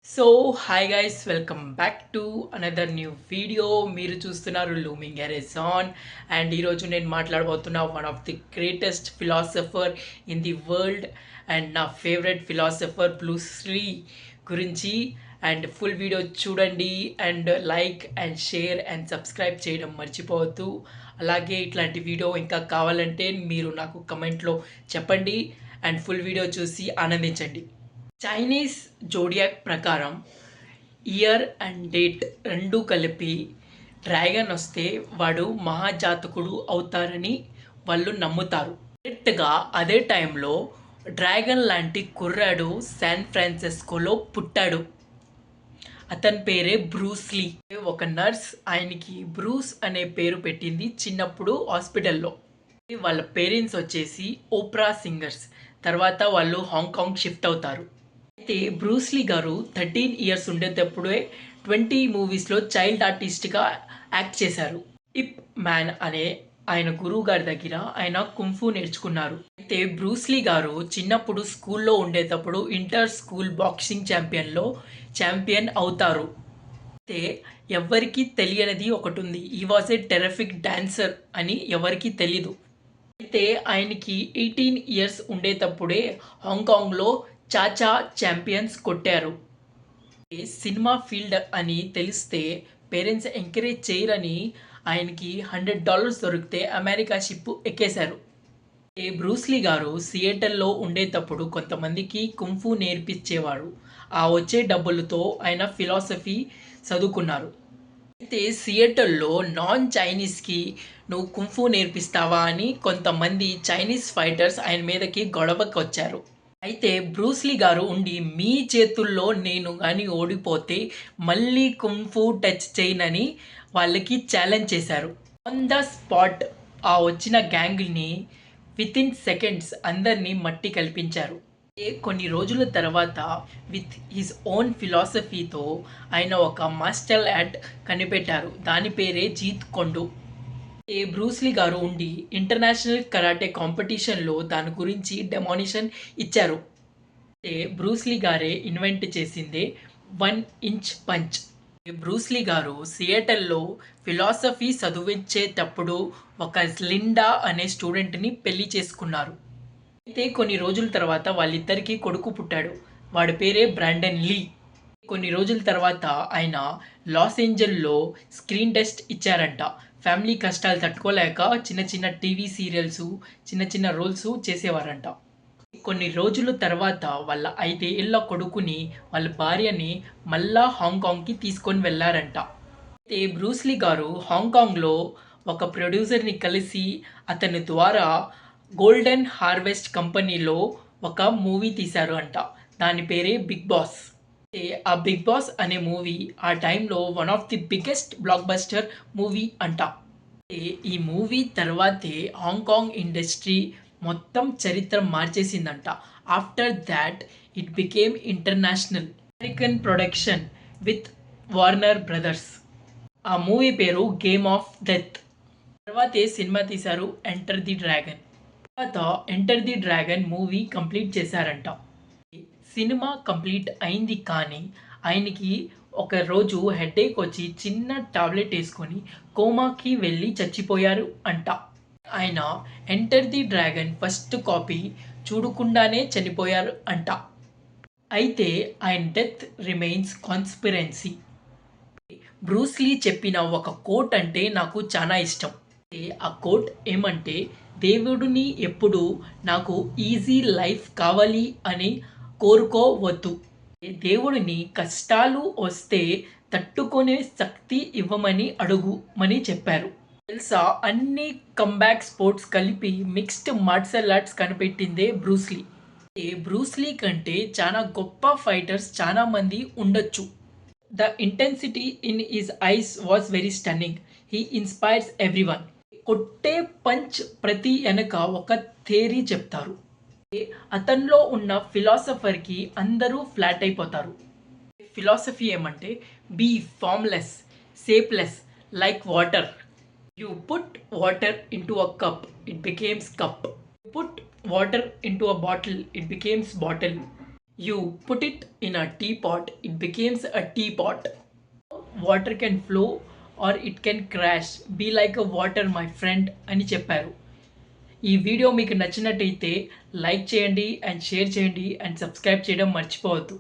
So hi guys, welcome back to another new video. మీరు చూస్తున్నారు looming horizon. And ఈరోజు నేను మాట్లాడబోతున్నా one of the greatest philosopher in the world and నా favourite philosopher Bruce Lee గురించి. And full video చూడండి and like and share and subscribe చేయడం మర్చిపోవద్దు. అలాగే ఇట్లాంటి వీడియో ఇంకా కావాలంటే మీరు నాకు కమెంట్లో చెప్పండి అండ్ ఫుల్ వీడియో చూసి ఆనందించండి. చైనీస్ జోడియాక్ ప్రకారం ఇయర్ అండ్ డేట్ రెండు కలిపి డ్రాగన్ వస్తే వాడు మహాజాతకుడు అవుతారని వాళ్ళు నమ్ముతారు. కరెక్ట్గా అదే టైంలో డ్రాగన్ లాంటి కుర్రాడు శాన్ ఫ్రాన్సిస్కోలో పుట్టాడు. అతని పేరే బ్రూస్ లీ. ఒక నర్స్ ఆయనకి బ్రూస్ అనే పేరు పెట్టింది చిన్నప్పుడు హాస్పిటల్లో. వాళ్ళ పేరెంట్స్ వచ్చేసి ఓప్రా సింగర్స్. తర్వాత వాళ్ళు హాంకాంగ్ షిఫ్ట్ అవుతారు. అయితే బ్రూస్ లీ గారు 13 ఇయర్స్ ఉండేటప్పుడే 20 మూవీస్లో చైల్డ్ ఆర్టిస్ట్గా యాక్ట్ చేశారు. ఇప్ మ్యాన్ అనే ఆయన గురువు గారి దగ్గర ఆయన కుంఫు నేర్చుకున్నారు. అయితే బ్రూస్ లీ గారు చిన్నప్పుడు స్కూల్లో ఉండేటప్పుడు ఇంటర్ స్కూల్ బాక్సింగ్ ఛాంపియన్ అవుతారు. అయితే ఎవరికి తెలియనిది ఒకటి ఉంది, ఈ వాజ్ ఏ టెరఫిక్ డాన్సర్ అని ఎవరికి తెలీదు. అయితే ఆయనకి 18 ఇయర్స్ ఉండేటప్పుడే హాంకాంగ్లో చాచా ఛాంపియన్స్ కొట్టారు. సినిమా ఫీల్డ్ అని తెలిస్తే పేరెంట్స్ ఎంకరేజ్ చేయరని ఆయనకి $100 దొరికితే అమెరికా షిప్ ఎక్కేశారు. బ్రూస్ లీ గారు సియేటల్లో ఉండేటప్పుడు కొంతమందికి కుంఫు నేర్పించేవాడు. ఆ వచ్చే డబ్బులతో ఆయన ఫిలాసఫీ చదువుకున్నారు. అయితే సియేటల్లో నాన్ చైనీస్కి నువ్వు కుంఫు నేర్పిస్తావా అని కొంతమంది చైనీస్ ఫైటర్స్ ఆయన మీదకి గొడవకి వచ్చారు. అయితే బ్రూస్ లీ గారు ఉండి మీ చేతుల్లో నేను కానీ ఓడిపోతే మళ్ళీ కుంఫు టచ్ చేయనని వాళ్ళకి ఛాలెంజ్ చేశారు. ఆన్ ద స్పాట్ ఆ వచ్చిన గ్యాంగ్ని వితిన్ సెకండ్స్ అందరినీ మట్టి కల్పించారు. కొన్ని రోజుల తర్వాత విత్ హిజ్ ఓన్ ఫిలాసఫీతో ఆయన ఒక మార్షల్ ఆర్ట్ కనిపెట్టారు. దాని పేరే జీత్ కొండు. బ్రూస్ లీ గారు ఉండి ఇంటర్నేషనల్ కరాటే కాంపిటీషన్లో దాని గురించి డెమోనిషన్ ఇచ్చారు. బ్రూస్ లీ గారే ఇన్వెంట్ చేసిందే 1 ఇంచ్ పంచ్. బ్రూస్ లీ గారు సియేటల్లో ఫిలాసఫీ చదివించేటప్పుడు ఒక లిండా అనే స్టూడెంట్ని పెళ్లి చేసుకున్నారు. అయితే కొన్ని రోజుల తర్వాత వాళ్ళిద్దరికీ కొడుకు పుట్టాడు. వాడి పేరే బ్రాండన్ లీ. కొన్ని రోజుల తర్వాత ఆయన లాస్ ఏంజల్లో స్క్రీన్ టెస్ట్ ఇచ్చారంట. ఫ్యామిలీ కష్టాలు తట్టుకోలేక చిన్న చిన్న టీవీ సీరియల్స్, చిన్న చిన్న రోల్స్ చేసేవారంట. కొన్ని రోజుల తర్వాత వాళ్ళ 5 ఏళ్ల కొడుకుని వాళ్ళ భార్యని మళ్ళా హాంకాంగ్కి తీసుకొని వెళ్ళారంట. అయితే బ్రూస్ లీ గారు హాంకాంగ్లో ఒక ప్రొడ్యూసర్ని కలిసి అతని ద్వారా గోల్డెన్ హార్వెస్ట్ కంపెనీలో ఒక మూవీ తీశారు అంట. దాని పేరే బిగ్ బాస్. ఆ బిగ్ బాస్ అనే మూవీ ఆ టైంలో one of the biggest blockbuster movie అంట. ఈ మూవీ తర్వాతే హాంకాంగ్ ఇండస్ట్రీ మొత్తం చరిత్ర మార్చేసిందంట. After that it became international American production with Warner Brothers. ఆ మూవీ పేరు గేమ్ ఆఫ్ డెత్. తర్వాతే సినిమా తీశారు ఎంటర్ ది డ్రాగన్. తర్వాత enter the dragon movie complete చేశారంట. సినిమా కంప్లీట్ అయింది కానీ ఆయనకి ఒక రోజు హెడేక్ వచ్చి చిన్న టాబ్లెట్ వేసుకొని కోమాకి వెళ్ళి చచ్చిపోయారు అంట. ఆయన enter the dragon first copy చూడకుండానే చనిపోయారు అంట. అయితే ఆయన death remains conspiracy. Bruce Lee చెప్పిన ఒక కోట్ అంటే నాకు చాలా ఇష్టం. ఆ కోట్ ఏమంటే, దేవుడిని ఎప్పుడు నాకు ఈజీ లైఫ్ కావాలి అని కోరుకోవద్దు, దేవుడిని కష్టాలు వస్తే తట్టుకునే శక్తి ఇవ్వమని అడుగుమని చెప్పారు. తెలుసా, అన్ని కంబ్యాక్ స్పోర్ట్స్ కలిపి మిక్స్డ్ మార్షల్ ఆర్ట్స్ కనిపెట్టిందే బ్రూస్ లీ. బ్రూస్ లీ కంటే చాలా గొప్ప ఫైటర్స్ చాలా మంది ఉండొచ్చు. The intensity in his eyes was very stunning. He inspires everyone. కొట్టే పంచ్ ప్రతి వెనక ఒక థియరీ చెప్తారు. అతనిలో ఉన్న ఫిలాసఫర్కి అందరూ ఫ్లాట్ అయిపోతారు. ఫిలాసఫీ ఏమంటే, be formless, shapeless like water. You put water into a cup, it becomes cup. Put water into a bottle, it becomes bottle. You put it in a teapot, it becomes a teapot. Water can flow or it can crash. Be like a water, my friend అని చెప్పారు. ఈ video మీకు నచ్చినట్టయితే like చేయండి and share చేయండి and subscribe చేయడం మర్చిపోవద్దు.